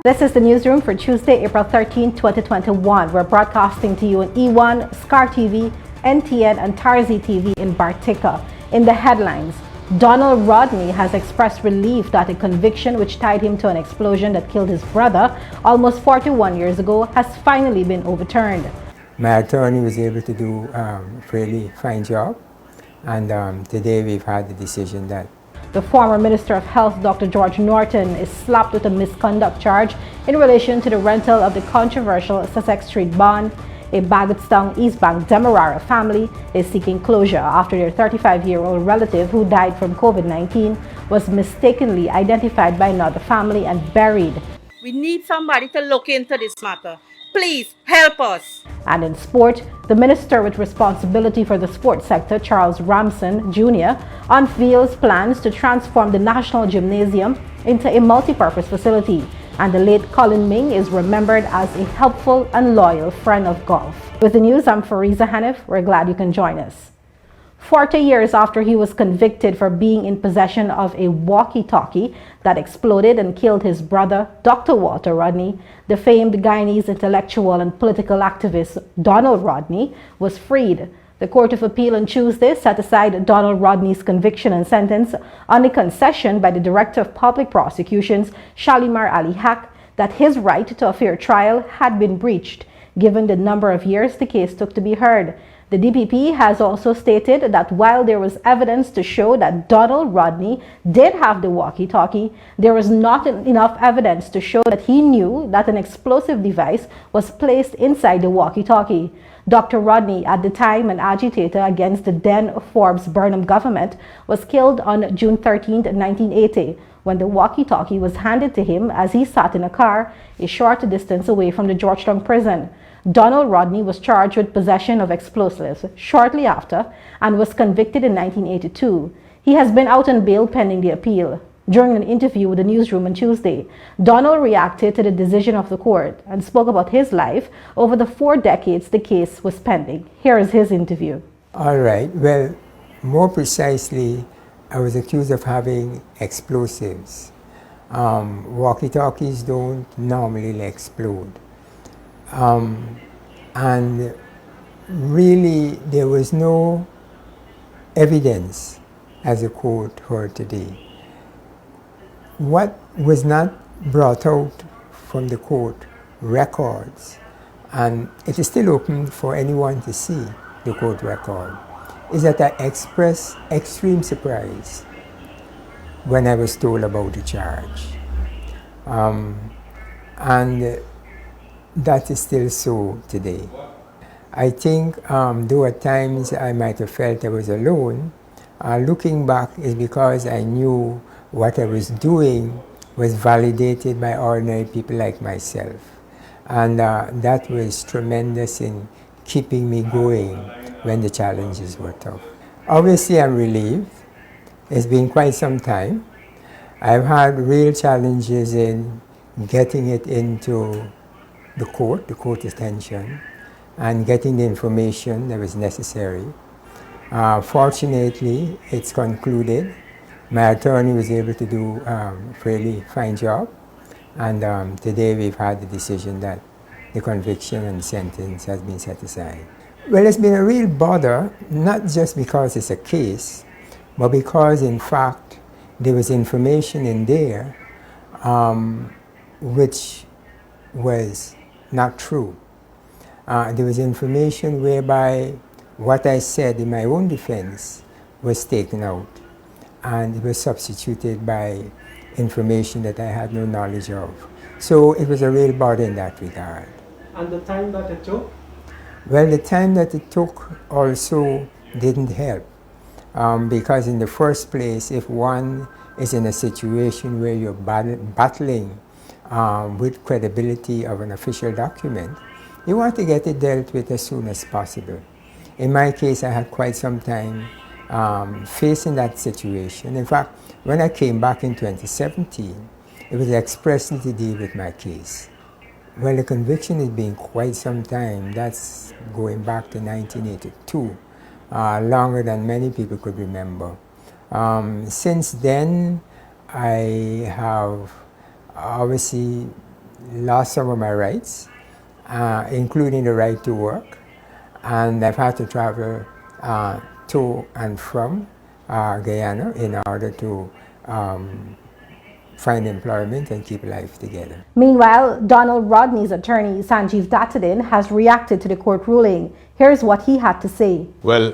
This is the newsroom for Tuesday, April 13, 2021. We're broadcasting to you on E1, Scar TV, NTN, and Tarzi TV in Bartica. In the headlines, Donald Rodney has expressed relief that a conviction which tied him to an explosion that killed his brother almost 41 years ago has finally been overturned. My attorney was able to do a really fine job, and today we've had the decision that the former Minister of Health, Dr. George Norton, is slapped with a misconduct charge in relation to the rental of the controversial Sussex Street bond. A Baggotstown East Bank Demerara family is seeking closure after their 35-year-old relative who died from COVID-19 was mistakenly identified by another family and buried. We need somebody to look into this matter. Please help us. And in sport, the minister with responsibility for the sports sector, Charles Ramson Jr., unveils plans to transform the National Gymnasium into a multi-purpose facility. And the late Colin Ming is remembered as a helpful and loyal friend of golf. With the news, I'm Fariza Hanif. We're glad you can join us. 40 years after he was convicted for being in possession of a walkie-talkie that exploded and killed his brother, Dr. Walter Rodney, the famed Guyanese intellectual and political activist Donald Rodney was freed. The Court of Appeal on Tuesday set aside Donald Rodney's conviction and sentence on a concession by the Director of Public Prosecutions, Shalimar Ali Haq, that his right to a fair trial had been breached, given the number of years the case took to be heard. The DPP has also stated that while there was evidence to show that Donald Rodney did have the walkie-talkie, there was not enough evidence to show that he knew that an explosive device was placed inside the walkie-talkie. Dr. Rodney, at the time an agitator against the then Forbes Burnham government, was killed on June 13, 1980, when the walkie-talkie was handed to him as he sat in a car a short distance away from the Georgetown prison. Donald Rodney was charged with possession of explosives shortly after and was convicted in 1982. He has been out on bail pending the appeal. During an interview with the Newsroom on Tuesday, Donald reacted to the decision of the court and spoke about his life over the 4 decades the case was pending. Here is his interview. all right, well, more precisely, I was accused of having explosives. Walkie-talkies don't normally explode. And really there was no evidence, as the court heard today. What was not brought out from the court records, and it is still open for anyone to see the court record, is that I expressed extreme surprise when I was told about the charge. And that is still so today. I think though at times I might have felt I was alone, looking back is because I knew what I was doing was validated by ordinary people like myself. And that was tremendous in keeping me going when the challenges were tough. Obviously I'm relieved. It's been quite some time. I've had real challenges in getting it into the court attention, and getting the information that was necessary. Fortunately, it's concluded. My attorney was able to do a fairly fine job, and today we've had the decision that the conviction and sentence has been set aside. Well, it's been a real bother, not just because it's a case, but because in fact there was information in there which was not true. There was information whereby what I said in my own defense was taken out, and it was substituted by information that I had no knowledge of. So it was a real bother in that regard. And the time that it took? Well, the time that it took also didn't help, because in the first place, if one is in a situation where you're battling with credibility of an official document, you want to get it dealt with as soon as possible. In my case, I had quite some time facing that situation. In fact, when I came back in 2017, it was expressly to deal with my case. Well, the conviction has been quite some time. That's going back to 1982, longer than many people could remember. Since then, I have obviously lost some of my rights, including the right to work, and I've had to travel to and from Guyana in order to find employment and keep life together. Meanwhile, Donald Rodney's attorney, Sanjeev Dattadin, has reacted to the court ruling. Here's what he had to say. Well,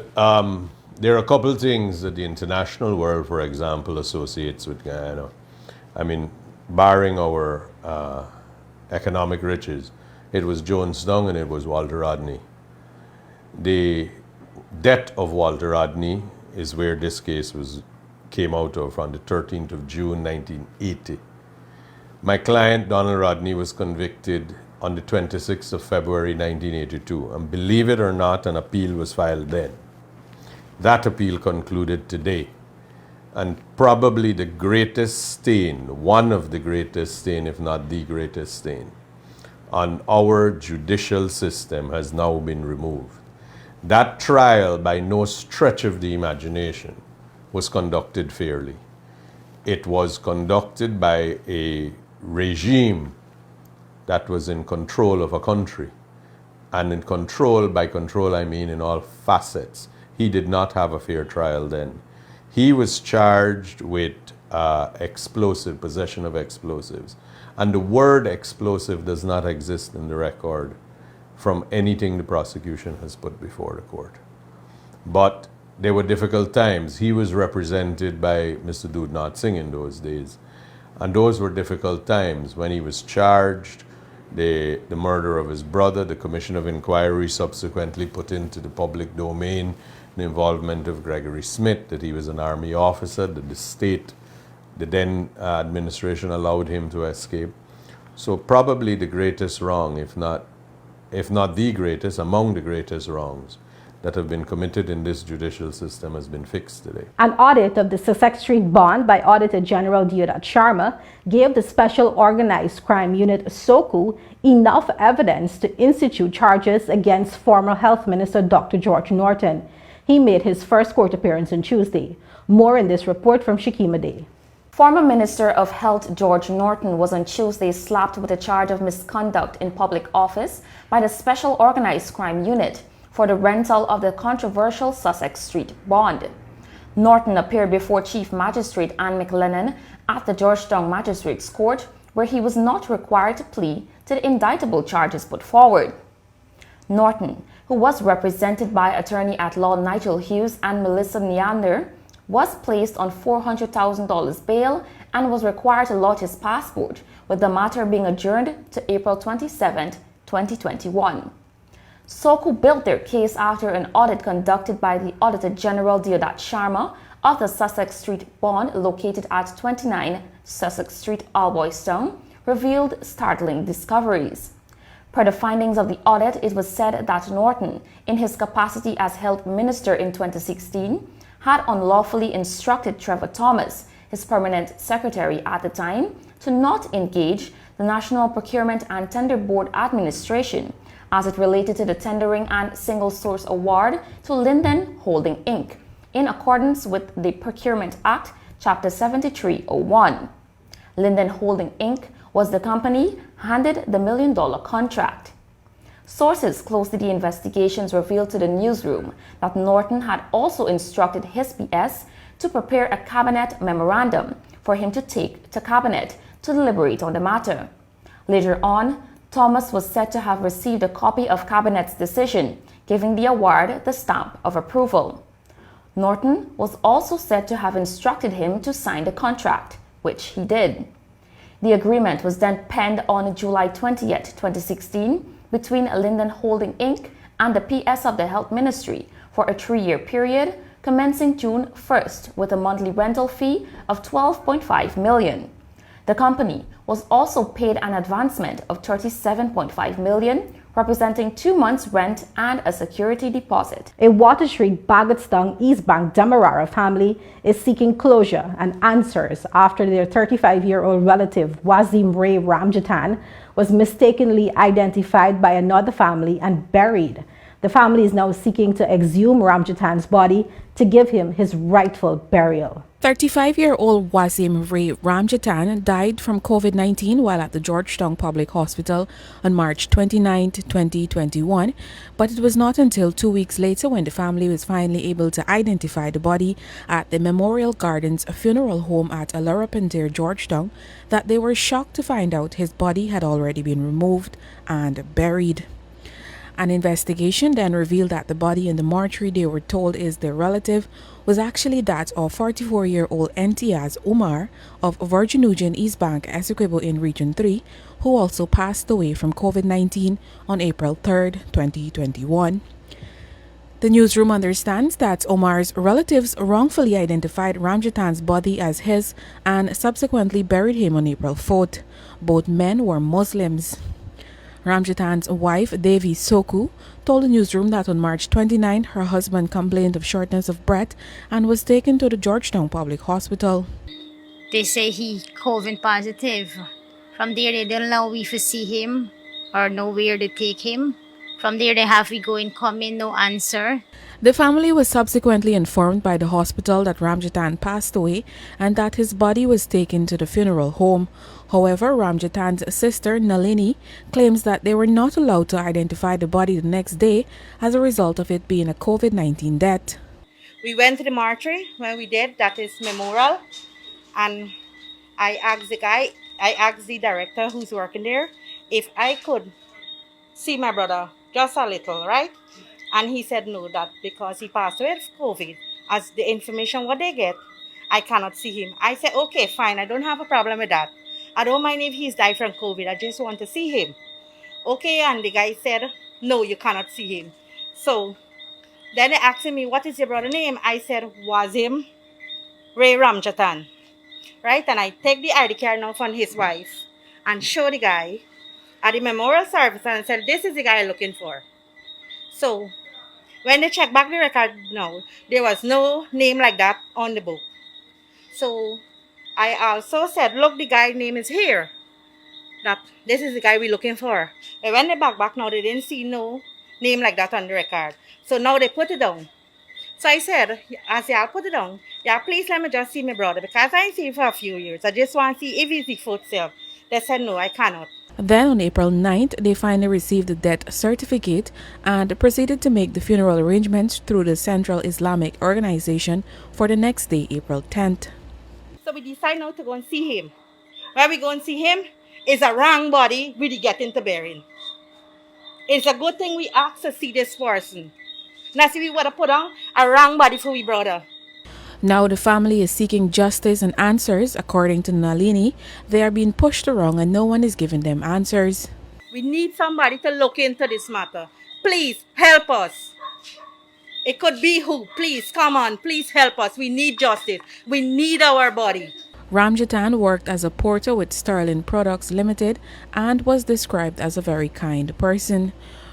there are a couple of things that the international world, for example, associates with Guyana. I mean, barring our economic riches, it was Jonestown and it was Walter Rodney. The death of Walter Rodney is where this case came out of on the 13th of June 1980. My client, Donald Rodney, was convicted on the 26th of February 1982, and believe it or not, an appeal was filed then. That appeal concluded today, and probably the greatest stain, one of the greatest stain, if not the greatest stain, on our judicial system has now been removed. That trial, by no stretch of the imagination, was conducted fairly. It was conducted by a regime that was in control of a country. And in control, by control I mean in all facets. He did not have a fair trial then. He was charged with possession of explosives. And the word explosive does not exist in the record from anything the prosecution has put before the court. But there were difficult times. He was represented by Mr. Doodnath Singh in those days. And those were difficult times. When he was charged, the murder of his brother, the Commission of Inquiry subsequently put into the public domain the involvement of Gregory Smith, that he was an army officer, that the then administration allowed him to escape. So probably the greatest wrong, if not the greatest, among the greatest wrongs that have been committed in this judicial system has been fixed today. An audit of the Sussex Street bond by Auditor General Deodat Sharma gave the Special Organized Crime Unit SOCU enough evidence to institute charges against former Health Minister Dr. George Norton. He made his first court appearance on Tuesday. More in this report from Shakima Day. Former Minister of Health George Norton was on Tuesday slapped with a charge of misconduct in public office by the Special Organized Crime Unit for the rental of the controversial Sussex Street bond. Norton appeared before Chief Magistrate Anne McLennan at the Georgetown Magistrates Court, where he was not required to plead to the indictable charges put forward. Norton, who was represented by attorney-at-law Nigel Hughes and Melissa Neander, was placed on $400,000 bail and was required to lodge his passport, with the matter being adjourned to April 27, 2021. SOCU built their case after an audit conducted by the Auditor General Deodat Sharma of the Sussex Street bond located at 29 Sussex Street, Alboystown, revealed startling discoveries. Per the findings of the audit, it was said that Norton, in his capacity as Health Minister in 2016, had unlawfully instructed Trevor Thomas, his permanent secretary at the time, to not engage the National Procurement and Tender Board administration as it related to the tendering and single source award to Linden Holding Inc., in accordance with the Procurement Act, Chapter 7301. Linden Holding Inc. was the company handed the $1 million contract. Sources close to the investigations revealed to the newsroom that Norton had also instructed his PS to prepare a cabinet memorandum for him to take to cabinet to deliberate on the matter. Later on, Thomas was said to have received a copy of Cabinet's decision, giving the award the stamp of approval. Norton was also said to have instructed him to sign the contract, which he did. The agreement was then penned on July 20, 2016, between Linden Holding Inc. and the PS of the Health Ministry for a 3-year period, commencing June 1st with a monthly rental fee of $12.5 million. The company was also paid an advancement of $37.5 million, representing 2 months' rent and a security deposit. A Water Street, Bagotstown, East Bank Demerara family is seeking closure and answers after their 35-year-old relative, Wazim Ray Ramjatan, was mistakenly identified by another family and buried. The family is now seeking to exhume Ramjatan's body to give him his rightful burial. 35-year-old Wasim Ray Ramjatan died from COVID-19 while at the Georgetown Public Hospital on March 29, 2021, but it was not until 2 weeks later when the family was finally able to identify the body at the Memorial Gardens funeral home at Alarapandir, Georgetown, that they were shocked to find out his body had already been removed and buried. An investigation then revealed that the body in the mortuary they were told is their relative was actually that of 44-year-old Entiaz Umar of Virgin East Bank, Essequibo in Region 3, who also passed away from COVID-19 on April 3, 2021. The newsroom understands that Omar's relatives wrongfully identified Ramjatan's body as his and subsequently buried him on April 4th. Both men were Muslims. Ramjatan's wife, Devi Soku, told the newsroom that on March 29, her husband complained of shortness of breath and was taken to the Georgetown Public Hospital. They say he COVID positive. From there, they don't know if we see him or know where to take him. From there, they have we go and come in, no answer. The family was subsequently informed by the hospital that Ramjatan passed away and that his body was taken to the funeral home. However, Ramjatan's sister, Nalini, claims that they were not allowed to identify the body the next day as a result of it being a COVID-19 death. We went to the mortuary when we did, that is memorial, and I asked the director who's working there if I could see my brother just a little, right? And he said no, that because he passed away with COVID, as the information what they get, I cannot see him. I said, okay, fine, I don't have a problem with that. I don't mind if he's died from COVID, I just want to see him. Okay, and the guy said, no, you cannot see him. So then they asked me, what is your brother's name? I said, Wasim Ray Ramjatan, right? And I take the ID card now from his wife and show the guy at the memorial service and said, this is the guy I'm looking for. So when they check back the record now, there was no name like that on the book. So I also said, look, the guy's name is here. That this is the guy we're looking for. But when they back now, they didn't see no name like that on the record. So now they put it down. So I said, as y'all put it down, yeah, please let me just see my brother because I ain't seen him for a few years. I just want to see if he's the foot self. They said, no, I cannot. Then on April 9th, they finally received the death certificate and proceeded to make the funeral arrangements through the Central Islamic Organization for the next day, April 10th. So we decide now to go and see him. Where we go and see him is a wrong body we get into burying. It's a good thing we asked to see this person. Now see we would have put on a wrong body for we brother. Now the family is seeking justice and answers. According to Nalini, they are being pushed around and no one is giving them answers. We need somebody to look into this matter. Please help us. It could be who. Please, come on. Please help us. We need justice. We need our body. Ramjatan worked as a porter with Sterling Products Limited and was described as a very kind person.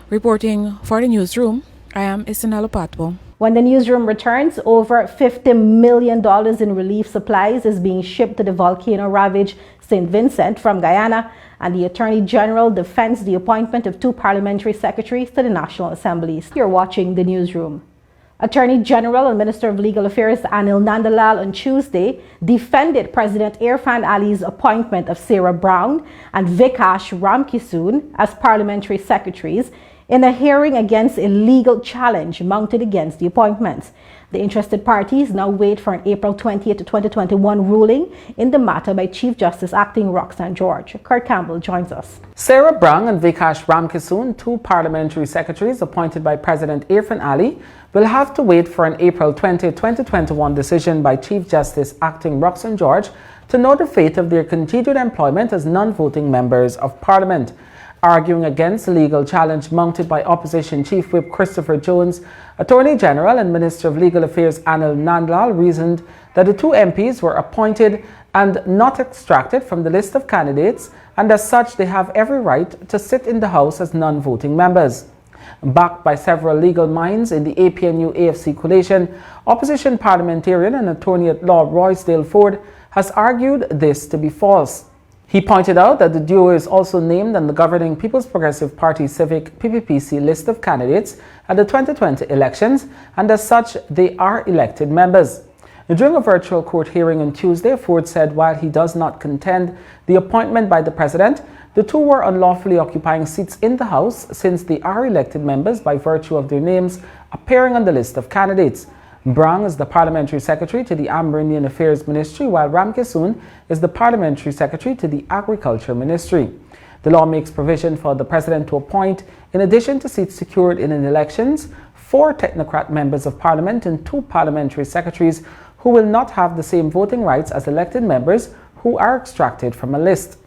Reporting for the newsroom, I am Isanelo Patwo. When the newsroom returns, over $50 million in relief supplies is being shipped to the volcano-ravaged St. Vincent from Guyana, and the Attorney General defends the appointment of 2 parliamentary secretaries to the National Assembly. You're watching the newsroom. Attorney General and Minister of Legal Affairs Anil Nandalal on Tuesday defended President Irfan Ali's appointment of Sarah Brown and Vikash Ramkisoon as parliamentary secretaries in a hearing against a legal challenge mounted against the appointments. The interested parties now wait for an April 20th, 2021 ruling in the matter by Chief Justice Acting Roxanne George. Kurt Campbell joins us. Sarah Brown and Vikash Ramkisoon, 2 parliamentary secretaries appointed by President Irfan Ali, will have to wait for an April 20, 2021 decision by Chief Justice Acting Roxanne George to know the fate of their continued employment as non-voting members of Parliament. Arguing against the legal challenge mounted by Opposition Chief Whip Christopher Jones, Attorney General and Minister of Legal Affairs Anil Nandalal reasoned that the 2 MPs were appointed and not extracted from the list of candidates, and as such they have every right to sit in the House as non-voting members. Backed by several legal minds in the APNU-AFC coalition, opposition parliamentarian and attorney at law Roysdale Ford has argued this to be false. He pointed out that the duo is also named on the governing People's Progressive Party Civic PPPC list of candidates at the 2020 elections, and as such, they are elected members. During a virtual court hearing on Tuesday, Ford said while he does not contend the appointment by the president, the two were unlawfully occupying seats in the House since they are elected members by virtue of their names appearing on the list of candidates. Brang is the Parliamentary Secretary to the Amerindian Affairs Ministry, while Ramkissoon is the Parliamentary Secretary to the Agriculture Ministry. The law makes provision for the President to appoint, in addition to seats secured in elections, 4 technocrat members of Parliament and 2 parliamentary secretaries who will not have the same voting rights as elected members who are extracted from a list.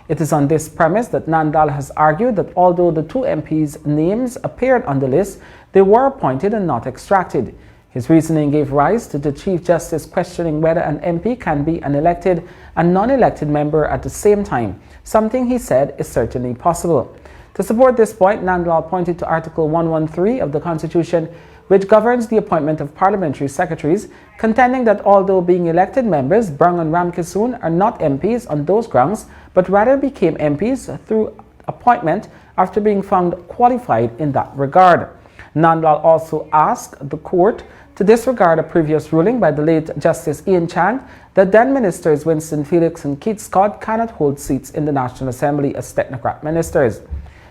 It is on this premise that Nandal has argued that although the 2 MPs' names appeared on the list, they were appointed and not extracted. His reasoning gave rise to the Chief Justice questioning whether an MP can be an elected and non-elected member at the same time, something he said is certainly possible. To support this point, Nandal pointed to Article 113 of the Constitution, which governs the appointment of parliamentary secretaries, contending that although being elected members, Brang and Ramkissoon are not MPs on those grounds, but rather became MPs through appointment after being found qualified in that regard. Nandal also asked the court to disregard a previous ruling by the late Justice Ian Chang that then ministers Winston Felix and Keith Scott cannot hold seats in the National Assembly as technocrat ministers.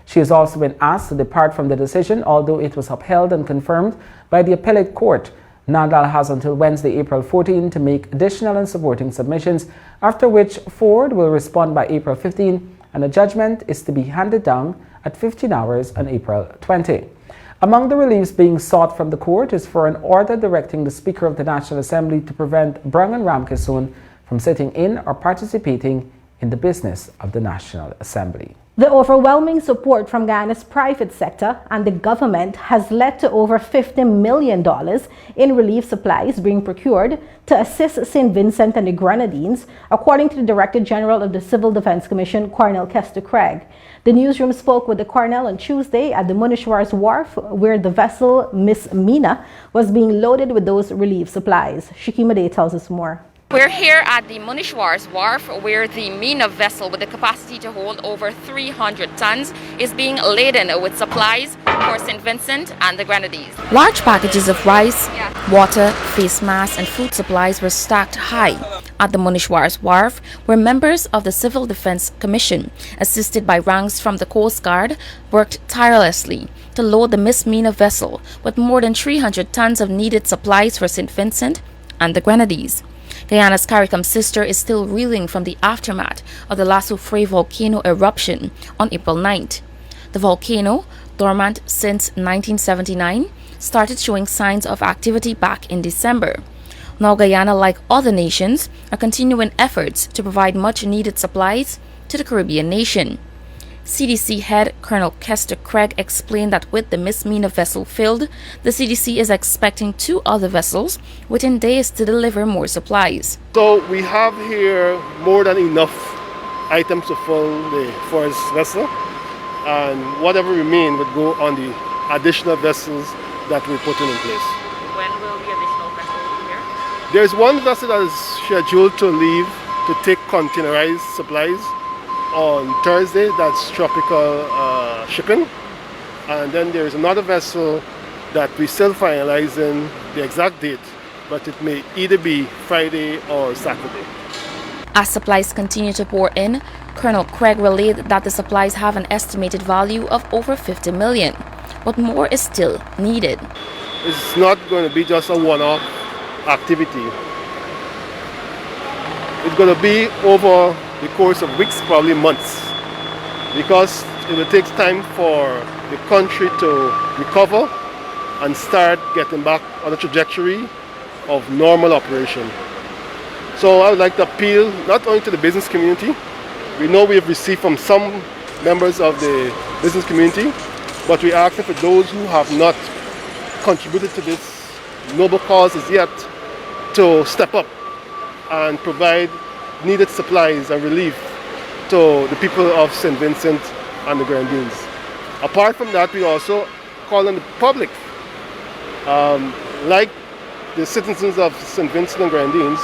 She has also been asked to depart from the decision, although it was upheld and confirmed by the appellate court. Nandal has until Wednesday, April 14 to make additional and supporting submissions, after which Ford will respond by April 15, and a judgment is to be handed down at 15 hours on April 20. Among the reliefs being sought from the court is for an order directing the Speaker of the National Assembly to prevent Brang and Ramkissoon from sitting in or participating in the business of the National Assembly. The overwhelming support from Guyana's private sector and the government has led to over $50 million in relief supplies being procured to assist St. Vincent and the Grenadines, according to the Director General of the Civil Defense Commission, Colonel Kester Craig. The newsroom spoke with the Colonel on Tuesday at the Munishwar's Wharf, where the vessel Miss Mina was being loaded with those relief supplies. Shikima Day tells us more. We're here at the Munishwar's Wharf, where the Mina vessel with the capacity to hold over 300 tons is being laden with supplies for St. Vincent and the Grenadines. Large packages of rice, water, face masks and food supplies were stacked high at the Munishwar's Wharf, where members of the Civil Defense Commission, assisted by ranks from the Coast Guard, worked tirelessly to load the Miss Mina vessel with more than 300 tons of needed supplies for St. Vincent and the Grenadines. Guyana's CARICOM sister is still reeling from the aftermath of the Lasso Fray volcano eruption on April 9th. The volcano, dormant since 1979, started showing signs of activity back in December. Now Guyana, like other nations, are continuing efforts to provide much-needed supplies to the Caribbean nation. CDC head Colonel Kester Craig explained that with the Miss Mina vessel filled, the CDC is expecting 2 other vessels within days to deliver more supplies. So we have here more than enough items to fill the first vessel, and whatever remain would go on the additional vessels that we're putting in place. When will the additional vessel be here? There's one vessel that is scheduled to leave to take containerized supplies on Thursday. That's tropical shipping, and then there is another vessel that we're still finalizing the exact date, but it may either be Friday or Saturday. As supplies continue to pour in, Colonel Craig relayed that the supplies have an estimated value of over $50 million, but more is still needed. It's not going to be just a one-off activity. It's going to be over the course of weeks, probably months, because it will take time for the country to recover and start getting back on a trajectory of normal operation. So I would like to appeal not only to the business community. We know we have received from some members of the business community, but we are asking for those who have not contributed to this noble cause as yet to step up and provide needed supplies and relief to the people of St. Vincent and the Grenadines. Apart from that, we also call on the public, like the citizens of St. Vincent and Grenadines,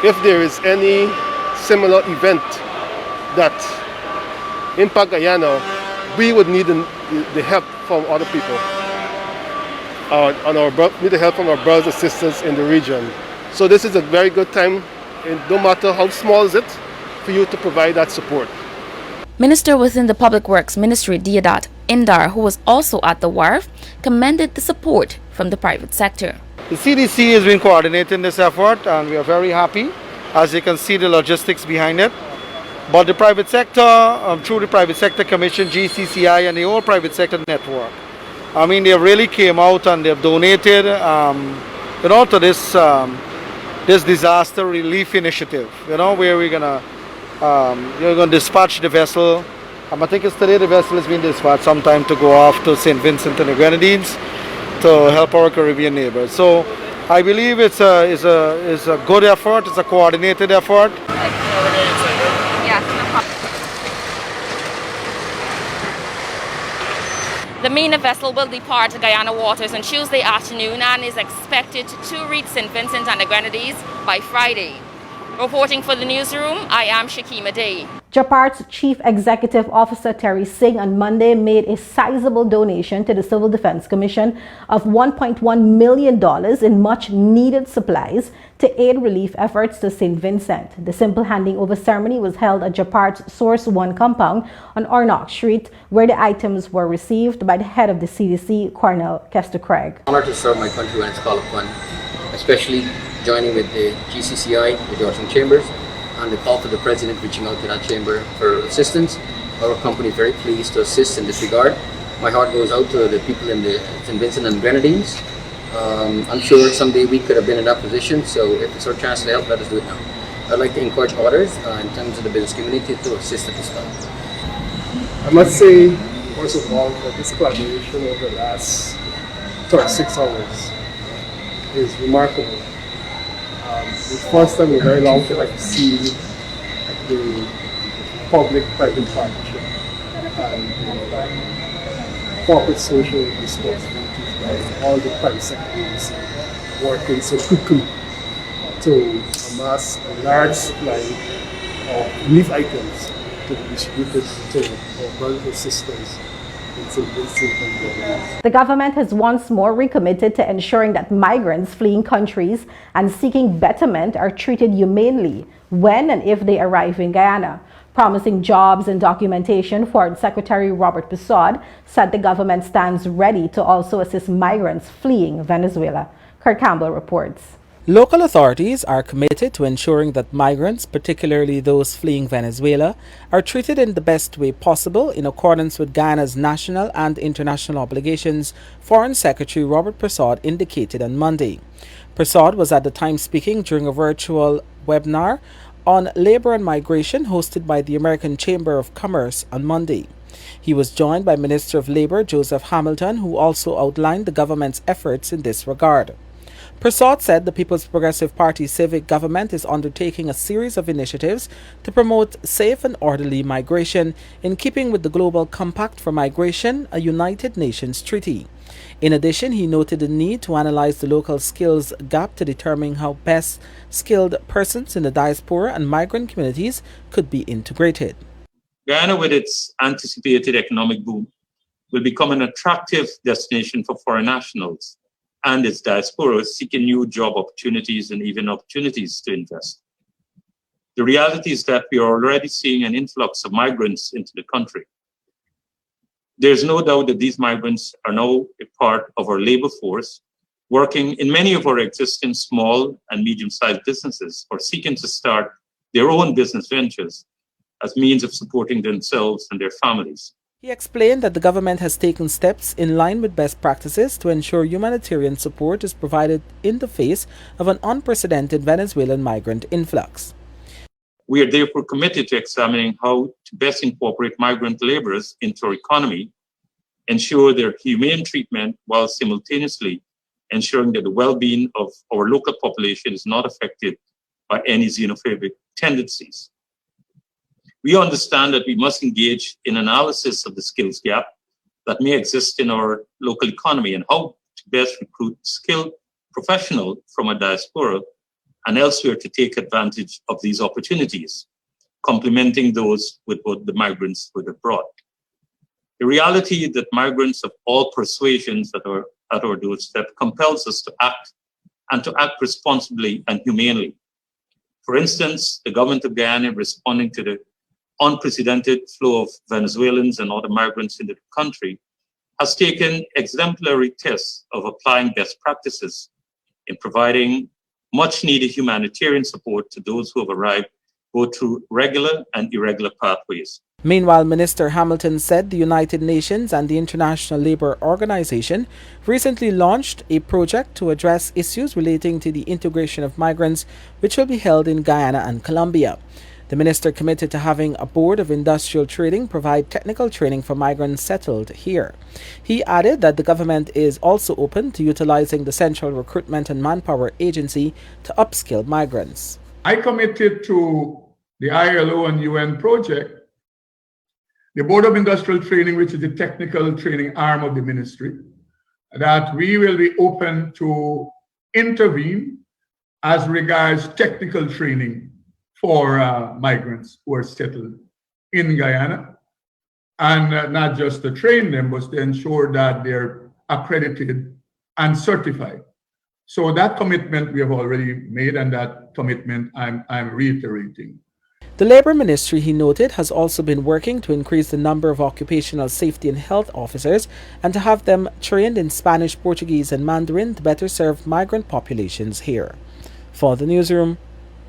if there is any similar event that impact Guyana, we would need the help from other people. Need the help from our brothers and sisters in the region. So this is a very good time, and no matter how small is it, for you to provide that support. Minister within the Public Works Ministry, Deodat Indar, who was also at the wharf, commended the support from the private sector. The CDC has been coordinating this effort, and we are very happy. As you can see, the logistics behind it. But the private sector, through the Private Sector Commission, GCCI, and the whole private sector network, I mean, they really came out and they've donated, to this this disaster relief initiative. Where we're gonna dispatch the vessel. I think it's today the vessel is being dispatched sometime to go off to St. Vincent and the Grenadines to help our Caribbean neighbors. So I believe it's a good effort. It's a coordinated effort. The MENA vessel will depart Guyana waters on Tuesday afternoon and is expected to reach St. Vincent and the Grenadines by Friday. Reporting for the newsroom, I am Shakima Day. Japart's Chief Executive Officer Terry Singh on Monday made a sizable donation to the Civil Defense Commission of $1.1 million in much-needed supplies to aid relief efforts to St. Vincent. The simple handing over ceremony was held at Japart's Source 1 compound on Ornock Street, where the items were received by the head of the CDC, Colonel Kester Craig. Honored to serve my country when it's called upon, especially joining with the GCCI, the Georgetown Chambers, and the thought of the President reaching out to that chamber for assistance. Our company is very pleased to assist in this regard. My heart goes out to the people in the St. Vincent and Grenadines. I'm sure someday we could have been in that position, so if it's our chance to help, let us do it now. I'd like to encourage others in terms of the business community to assist at this time. I must say, first of all, that this collaboration over the last 36 hours is remarkable. It's the first time in a very long time I've seen the public-private partnership and corporate social responsibilities by all the private sectors working so quickly to amass a large supply of relief items to be distributed to our brothers and sisters. The government has once more recommitted to ensuring that migrants fleeing countries and seeking betterment are treated humanely when and if they arrive in Guyana. Promising jobs and documentation, Foreign Secretary Robert Persaud said the government stands ready to also assist migrants fleeing Venezuela. Kurt Campbell reports. Local authorities are committed to ensuring that migrants, particularly those fleeing Venezuela, are treated in the best way possible in accordance with Guyana's national and international obligations, Foreign Secretary Robert Persaud indicated on Monday. Persaud was at the time speaking during a virtual webinar on labor and migration hosted by the American Chamber of Commerce on Monday. He was joined by Minister of Labor Joseph Hamilton, who also outlined the government's efforts in this regard. Persaud said the People's Progressive Party civic government is undertaking a series of initiatives to promote safe and orderly migration in keeping with the Global Compact for Migration, a United Nations treaty. In addition, he noted the need to analyze the local skills gap to determine how best skilled persons in the diaspora and migrant communities could be integrated. Guyana, with its anticipated economic boom, will become an attractive destination for foreign nationals and its diaspora seeking new job opportunities and even opportunities to invest. The reality is that we are already seeing an influx of migrants into the country. There's no doubt that these migrants are now a part of our labor force, working in many of our existing small and medium-sized businesses or seeking to start their own business ventures as means of supporting themselves and their families. He explained that the government has taken steps in line with best practices to ensure humanitarian support is provided in the face of an unprecedented Venezuelan migrant influx. We are therefore committed to examining how to best incorporate migrant laborers into our economy, ensure their humane treatment while simultaneously ensuring that the well-being of our local population is not affected by any xenophobic tendencies. We understand that we must engage in analysis of the skills gap that may exist in our local economy and how to best recruit skilled professionals from a diaspora and elsewhere to take advantage of these opportunities, complementing those with what the migrants would have brought. The reality that migrants of all persuasions that are at our doorstep compels us to act and to act responsibly and humanely. For instance, the government of Guyana, responding to the unprecedented flow of Venezuelans and other migrants into the country, has taken exemplary tests of applying best practices in providing much needed humanitarian support to those who have arrived both through regular and irregular pathways. Meanwhile, Minister Hamilton said the United Nations and the International Labour Organization recently launched a project to address issues relating to the integration of migrants, which will be held in Guyana and Colombia. The minister committed to having a board of industrial training provide technical training for migrants settled here. He added that the government is also open to utilizing the Central Recruitment and Manpower Agency to upskill migrants. I committed to the ILO and UN project, the Board of Industrial Training, which is the technical training arm of the ministry, that we will be open to intervene as regards technical training for migrants who are settled in Guyana, and not just to train them, but to ensure that they're accredited and certified. So that commitment we have already made, and that commitment I'm reiterating. The Labour Ministry, he noted, has also been working to increase the number of occupational safety and health officers and to have them trained in Spanish, Portuguese and Mandarin to better serve migrant populations here. For the Newsroom,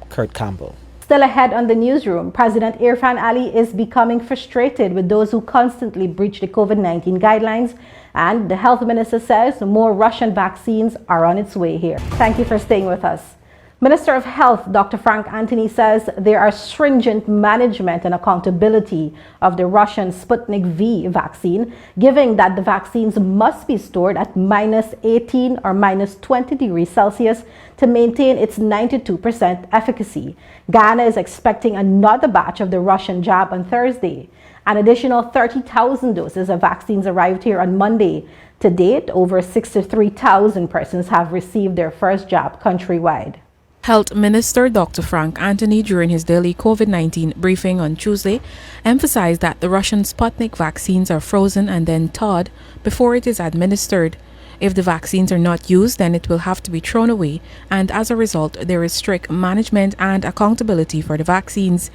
Kurt Campbell. Still ahead on the Newsroom, President Irfan Ali is becoming frustrated with those who constantly breach the COVID-19 guidelines, and the health minister says more Russian vaccines are on its way here. Thank you for staying with us. Minister of Health Dr. Frank Anthony says there are stringent management and accountability of the Russian Sputnik V vaccine, given that the vaccines must be stored at -18 or -20 degrees Celsius to maintain its 92% efficacy. Guyana is expecting another batch of the Russian jab on Thursday. An additional 30,000 doses of vaccines arrived here on Monday. To date, over 63,000 persons have received their first jab countrywide. Health Minister Dr. Frank Anthony, during his daily COVID-19 briefing on Tuesday, emphasized that the Russian Sputnik vaccines are frozen and then thawed before it is administered. If the vaccines are not used, then it will have to be thrown away, and as a result, there is strict management and accountability for the vaccines.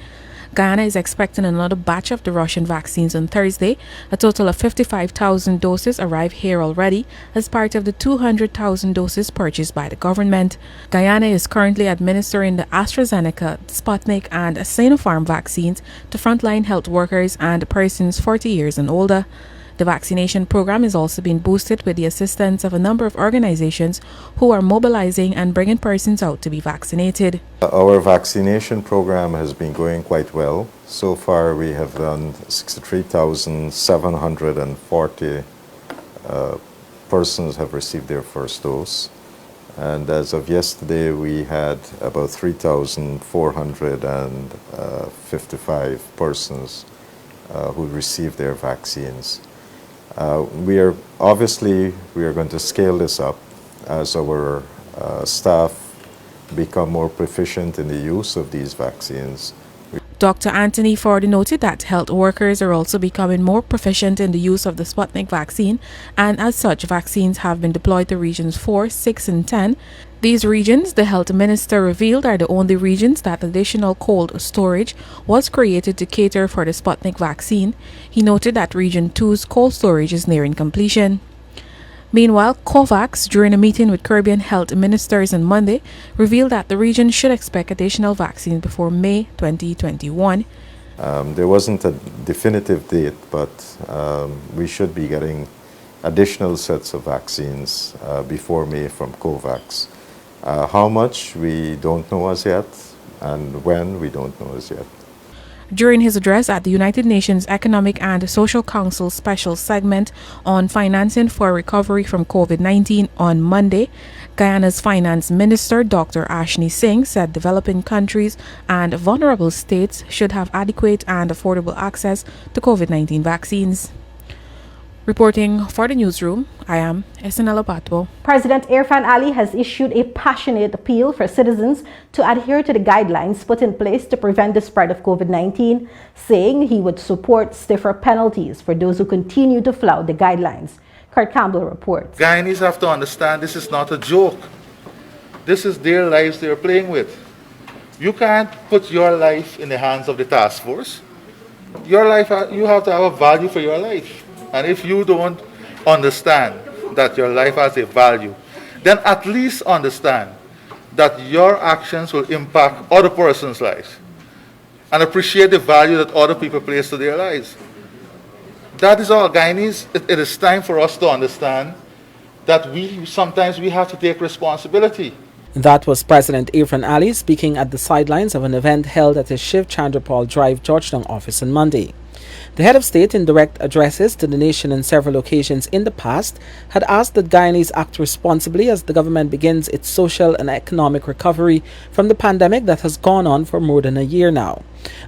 Guyana is expecting another batch of the Russian vaccines on Thursday. A total of 55,000 doses arrive here already as part of the 200,000 doses purchased by the government. Guyana is currently administering the AstraZeneca, Sputnik and Sinopharm vaccines to frontline health workers and persons 40 years and older. The vaccination program is also being boosted with the assistance of a number of organizations who are mobilizing and bringing persons out to be vaccinated. Our vaccination program has been going quite well. So far we have done 63,740 persons have received their first dose. And as of yesterday, we had about 3,455 persons who received their vaccines. We are going to scale this up as our staff become more proficient in the use of these vaccines. Dr. Anthony further noted that health workers are also becoming more proficient in the use of the Sputnik vaccine, and as such, vaccines have been deployed to regions 4, 6, and 10. These regions, the health minister revealed, are the only regions that additional cold storage was created to cater for the Sputnik vaccine. He noted that Region 2's cold storage is nearing completion. Meanwhile, COVAX, during a meeting with Caribbean health ministers on Monday, revealed that the region should expect additional vaccines before May 2021. There wasn't a definitive date, but we should be getting additional sets of vaccines before May from COVAX. How much, we don't know as yet, and when, we don't know as yet. During his address at the United Nations Economic and Social Council Special Segment on Financing for Recovery from COVID-19 on Monday, Guyana's Finance Minister Dr. Ashni Singh said developing countries and vulnerable states should have adequate and affordable access to COVID-19 vaccines. Reporting for the Newsroom, I am Esenela Batwo. President Irfan Ali has issued a passionate appeal for citizens to adhere to the guidelines put in place to prevent the spread of COVID-19, saying he would support stiffer penalties for those who continue to flout the guidelines. Kurt Campbell reports. Guyanese have to understand this is not a joke. This is their lives they're playing with. You can't put your life in the hands of the task force. Your life, you have to have a value for your life. And if you don't understand that your life has a value, then at least understand that your actions will impact other person's lives and appreciate the value that other people place to their lives. That is all, Guyanese. It is time for us to understand that sometimes we have to take responsibility. That was President Irfan Ali speaking at the sidelines of an event held at his Shiv Chandrapal Drive, Georgetown office on Monday. The head of state, in direct addresses to the nation on several occasions in the past, had asked that Guyanese act responsibly as the government begins its social and economic recovery from the pandemic that has gone on for more than a year now.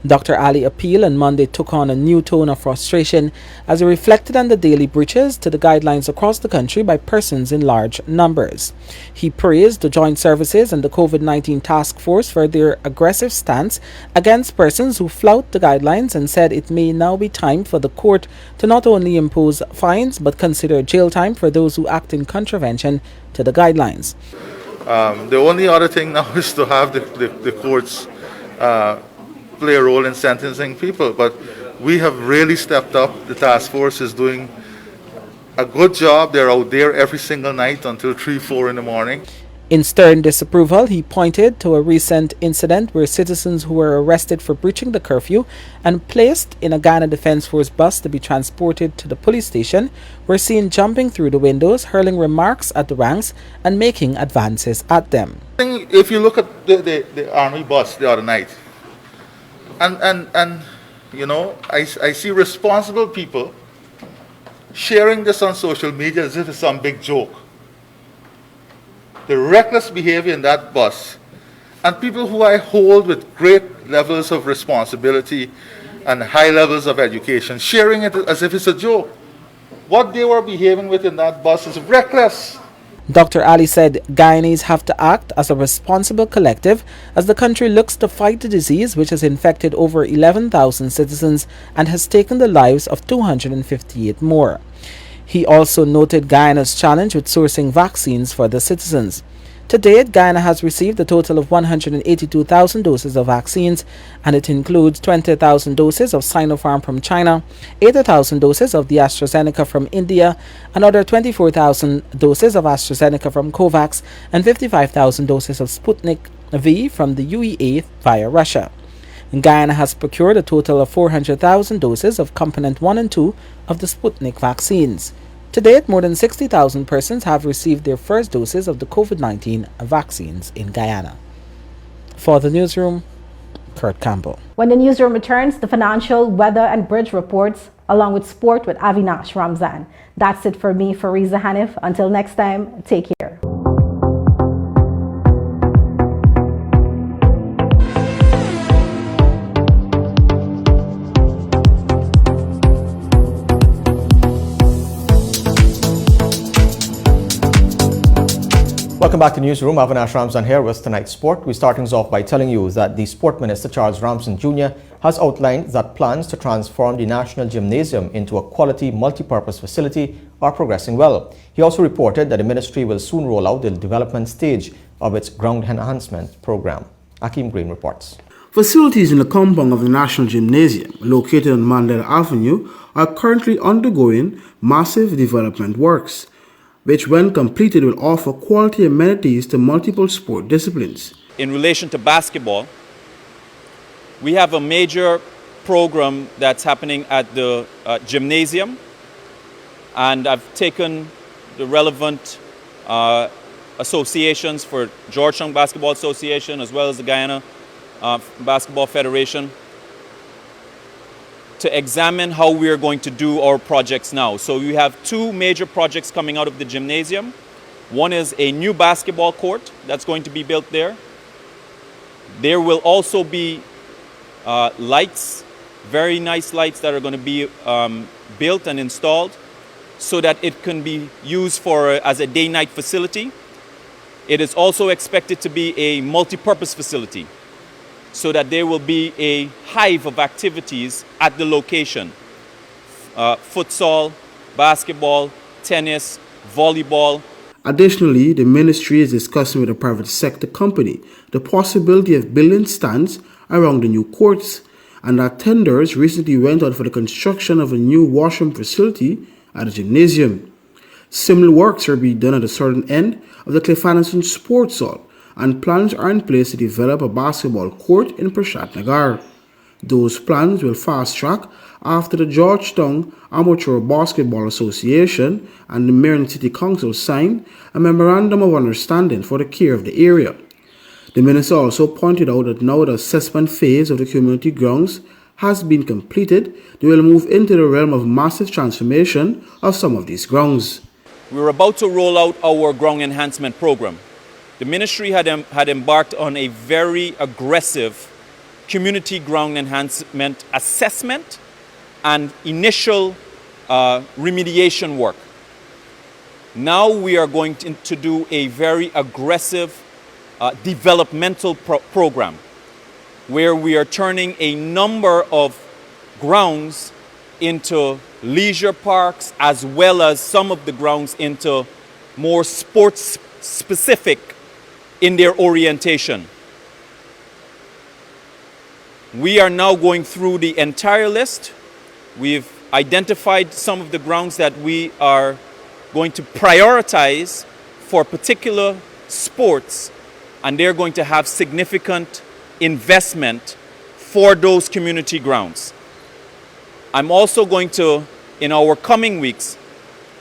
Dr. Ali appeal on Monday took on a new tone of frustration as he reflected on the daily breaches to the guidelines across the country by persons in large numbers. He praised the joint services and the COVID-19 task force for their aggressive stance against persons who flout the guidelines and said it may now be time for the court to not only impose fines but consider jail time for those who act in contravention to the guidelines. The only other thing now is to have the courts play a role in sentencing people, but we have really stepped up. The task force is doing a good job. They're out there every single night until 3, 4 in the morning. In stern disapproval, he pointed to a recent incident where citizens who were arrested for breaching the curfew and placed in a Ghana Defence Force bus to be transported to the police station were seen jumping through the windows, hurling remarks at the ranks and making advances at them. If you look at the army bus the other night, and you know, I see responsible people sharing this on social media as if it's some big joke. The reckless behavior in that bus, and people who I hold with great levels of responsibility and high levels of education, sharing it as if it's a joke. What they were behaving with in that bus is reckless. Dr. Ali said Guyanese have to act as a responsible collective as the country looks to fight the disease which has infected over 11,000 citizens and has taken the lives of 258 more. He also noted Guyana's challenge with sourcing vaccines for the citizens. To date, Guyana has received a total of 182,000 doses of vaccines, and it includes 20,000 doses of Sinopharm from China, 80,000 doses of the AstraZeneca from India, another 24,000 doses of AstraZeneca from COVAX, and 55,000 doses of Sputnik V from the UEA via Russia. Guyana has procured a total of 400,000 doses of component 1 and 2 of the Sputnik vaccines. To date, more than 60,000 persons have received their first doses of the COVID-19 vaccines in Guyana. For the newsroom, Kurt Campbell. When the newsroom returns, the financial, weather and bridge reports, along with sport with Avinash Ramzan. That's it for me, Fariza Hanif. Until next time, take care. Welcome back to Newsroom. Avinash Ramzan here with tonight's sport. We're starting us off by telling you that the Sport Minister, Charles Ramson Jr., has outlined that plans to transform the National Gymnasium into a quality multi-purpose facility are progressing well. He also reported that the ministry will soon roll out the development stage of its ground enhancement program. Akeem Green reports. Facilities in the compound of the National Gymnasium, located on Mandela Avenue, are currently undergoing massive development works, which when completed will offer quality amenities to multiple sport disciplines. In relation to basketball, we have a major program that's happening at the gymnasium, and I've taken the relevant associations for Georgetown Basketball Association as well as the Guyana Basketball Federation to examine how we are going to do our projects now. So we have two major projects coming out of the gymnasium. One is a new basketball court that's going to be built there. There will also be lights, very nice lights that are going to be built and installed so that it can be used as a day-night facility. It is also expected to be a multi-purpose facility, so that there will be a hive of activities at the location. Futsal, basketball, tennis, volleyball. Additionally, the ministry is discussing with a private sector company the possibility of building stands around the new courts, and that tenders recently went out for the construction of a new washroom facility at the gymnasium. Similar works are being done at the southern end of the Cliff Anderson Sports Hall, and plans are in place to develop a basketball court in Prasad Nagar. Those plans will fast-track after the Georgetown Amateur Basketball Association and the Migrant City Council signed a memorandum of understanding for the care of the area. The minister also pointed out that now the assessment phase of the community grounds has been completed, they will move into the realm of massive transformation of some of these grounds. We're about to roll out our ground enhancement program. The ministry had embarked on a very aggressive community ground enhancement assessment and initial remediation work. Now we are going to do a very aggressive developmental program where we are turning a number of grounds into leisure parks, as well as some of the grounds into more sports specific in their orientation. We are now going through the entire list. We've identified some of the grounds that we are going to prioritize for particular sports, and they're going to have significant investment for those community grounds. I'm also going to, in our coming weeks,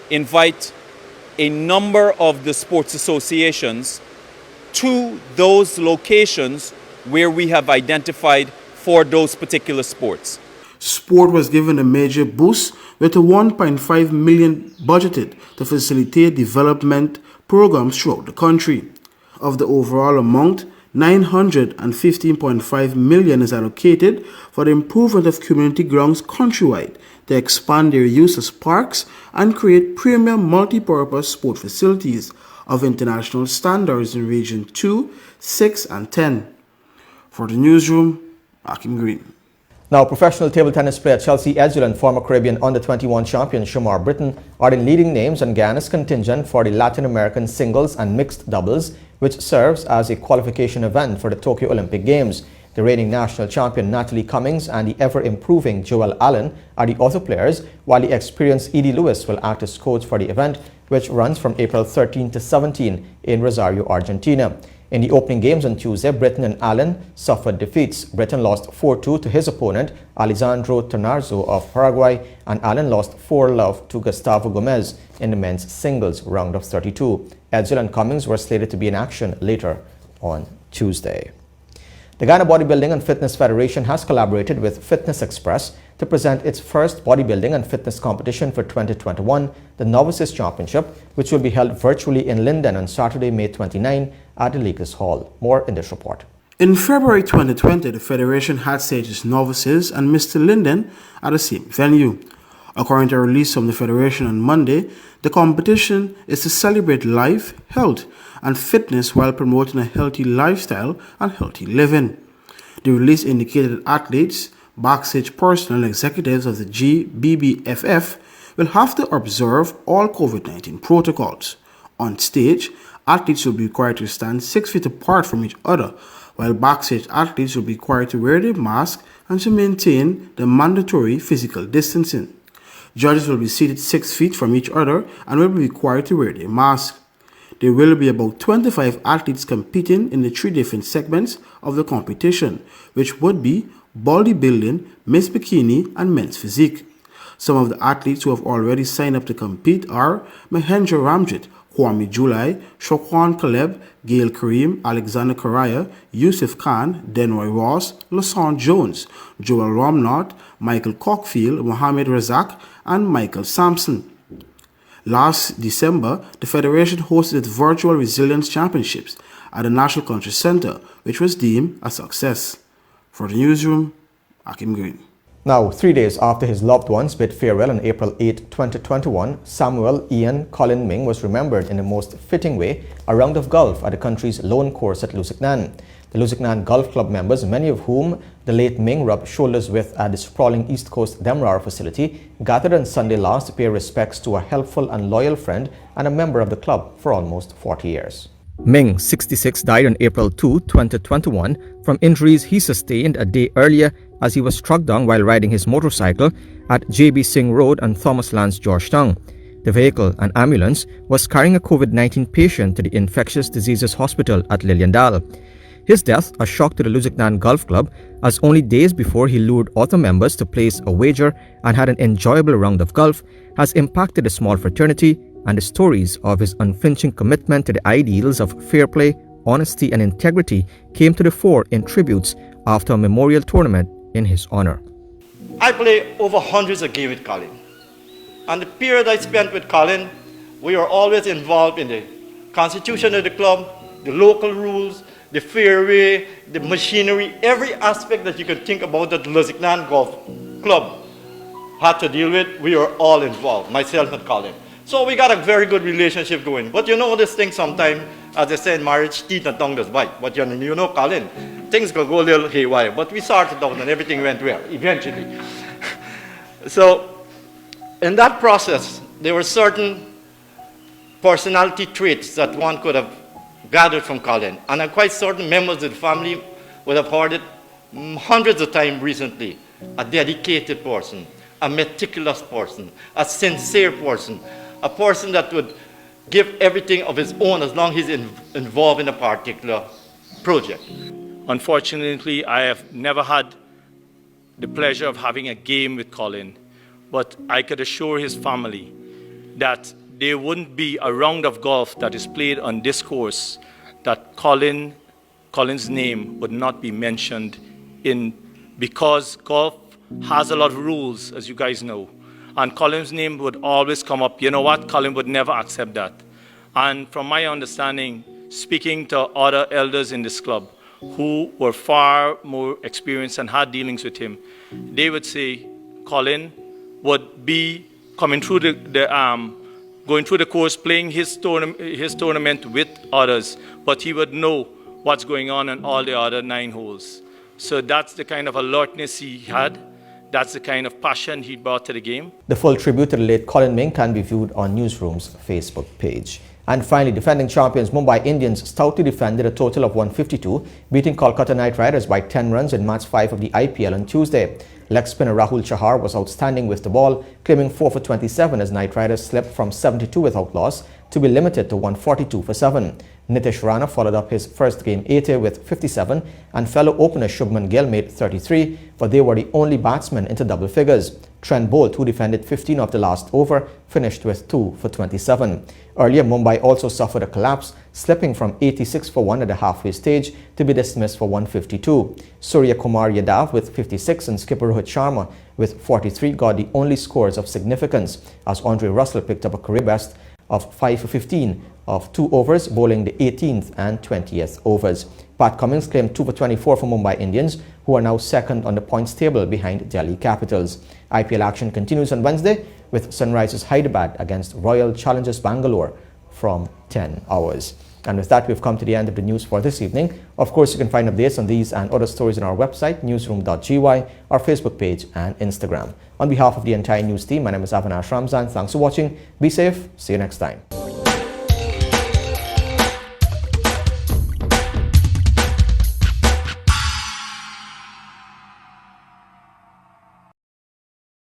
invite a number of the sports associations to those locations where we have identified for those particular sports. Sport was given a major boost with a 1.5 million budgeted to facilitate development programs throughout the country. Of the overall amount, 915.5 million is allocated for the improvement of community grounds countrywide to expand their use as parks and create premium multi-purpose sport facilities of international standards in Region 2, 6 and 10. For the newsroom, Akim Green. Now, professional table tennis player Chelsea Edgell and former Caribbean Under-21 champion Shamar Britton are the leading names on Guyana's contingent for the Latin American singles and mixed doubles, which serves as a qualification event for the Tokyo Olympic Games. The reigning national champion Natalie Cummings and the ever-improving Joelle Allen are the other players, while the experienced Edie Lewis will act as coach for the event, which runs from April 13 to 17 in Rosario, Argentina. In the opening games on Tuesday, Britton and Allen suffered defeats. Britton lost 4-2 to his opponent, Alessandro Tonarzo of Paraguay, and Allen lost 4-love to Gustavo Gomez in the men's singles round of 32. Edgell and Cummings were slated to be in action later on Tuesday. The Guyana Bodybuilding and Fitness Federation has collaborated with Fitness Express to present its first bodybuilding and fitness competition for 2021, the Novices Championship, which will be held virtually in Linden on Saturday, May 29 at the Lakers Hall. More in this report. In February 2020, the Federation had staged its Novices and Mr. Linden at the same venue. According to a release from the Federation on Monday, the competition is to celebrate life, health, and fitness while promoting a healthy lifestyle and healthy living. The release indicated that athletes, backstage personnel, and executives of the GBBFF will have to observe all COVID-19 protocols. On stage, athletes will be required to stand 6 feet apart from each other, while backstage athletes will be required to wear their mask and to maintain the mandatory physical distancing. Judges will be seated 6 feet from each other and will be required to wear their mask. There will be about 25 athletes competing in the 3 different segments of the competition, which would be bodybuilding, Miss Bikini, and men's physique. Some of the athletes who have already signed up to compete are Mahendra Ramjit, Kwame Julai, Shokwan Kaleb, Gail Kareem, Alexander Karaya, Yusuf Khan, Denroy Ross, Lasan Jones, Joel Romnott, Michael Cockfield, Mohamed Razak, and Michael Sampson. Last December, the Federation hosted its virtual Resilience Championships at the National Country Center, which was deemed a success. For the newsroom, Akim Green. Now, 3 days after his loved ones bid farewell on April 8, 2021, Samuel Ian Colin Ming was remembered in the most fitting way, a round of golf at the country's lone course at Lusignan. The Lusignan Golf Club members, many of whom the late Ming rubbed shoulders with at the sprawling East Coast Demerara facility, gathered on Sunday last to pay respects to a helpful and loyal friend and a member of the club for almost 40 years. Ming, 66, died on April 2, 2021 from injuries he sustained a day earlier as he was struck down while riding his motorcycle at J.B. Singh Road and Thomas Lance, Georgetown. The vehicle, an ambulance, was carrying a COVID-19 patient to the Infectious Diseases Hospital at Liliandale. His death, a shock to the Lusignan Golf Club, as only days before he lured other members to place a wager and had an enjoyable round of golf, has impacted the small fraternity, and the stories of his unflinching commitment to the ideals of fair play, honesty and integrity came to the fore in tributes after a memorial tournament in his honor. I play over hundreds of games with Colin. And the period I spent with Colin, we were always involved in the constitution of the club, the local rules, the fairway, the machinery, every aspect that you can think about that the Lusignan Golf Club had to deal with, we were all involved, myself and Colin. So we got a very good relationship going. But you know this thing sometimes, as they say in marriage, teeth and tongue does bite. But you know, Colin, things could go a little haywire. But we sorted out and everything went well, eventually. So in that process, there were certain personality traits that one could have gathered from Colin. And I'm quite certain members of the family would have heard it hundreds of times recently. A dedicated person, a meticulous person, a sincere person, a person that would give everything of his own as long as he's involved in a particular project. Unfortunately, I have never had the pleasure of having a game with Colin, but I could assure his family that there wouldn't be a round of golf that is played on this course that Colin's name would not be mentioned in, because golf has a lot of rules, as you guys know, and Colin's name would always come up. You know what? Colin would never accept that. And from my understanding, speaking to other elders in this club who were far more experienced and had dealings with him, they would say Colin would be coming through going through the course, playing his tournament with others, but he would know what's going on in all the other 9 holes. So that's the kind of alertness he had. That's the kind of passion he brought to the game. The full tribute to the late Colin Ming can be viewed on Newsroom's Facebook page. And finally, defending champions Mumbai Indians stoutly defended a total of 152, beating Kolkata Knight Riders by 10 runs in match 5 of the IPL on Tuesday. Leg spinner Rahul Chahar was outstanding with the ball, claiming 4 for 27 as Knight Riders slipped from 72 without loss to be limited to 142 for 7. Nitish Rana followed up his first game 80 with 57 and fellow opener Shubman Gill made 33, but they were the only batsmen into double figures. Trent Bolt, who defended 15 of the last over, finished with 2 for 27. Earlier, Mumbai also suffered a collapse, slipping from 86 for 1 at the halfway stage to be dismissed for 152. Surya Kumar Yadav with 56 and skipper Rohit Sharma with 43 got the only scores of significance, as Andre Russell picked up a career best of 5 for 15 of 2 overs, bowling the 18th and 20th overs. Pat Cummins claimed 2 for 24 for Mumbai Indians, who are now second on the points table behind Delhi Capitals. IPL action continues on Wednesday with Sunrisers Hyderabad against Royal Challengers Bangalore from 10 hours. And with that, we've come to the end of the news for this evening. Of course, you can find updates on these and other stories on our website, Newsroom.gy, our Facebook page and Instagram. On behalf of the entire news team, my name is Avinash Ramzan. Thanks for watching. Be safe. See you next time.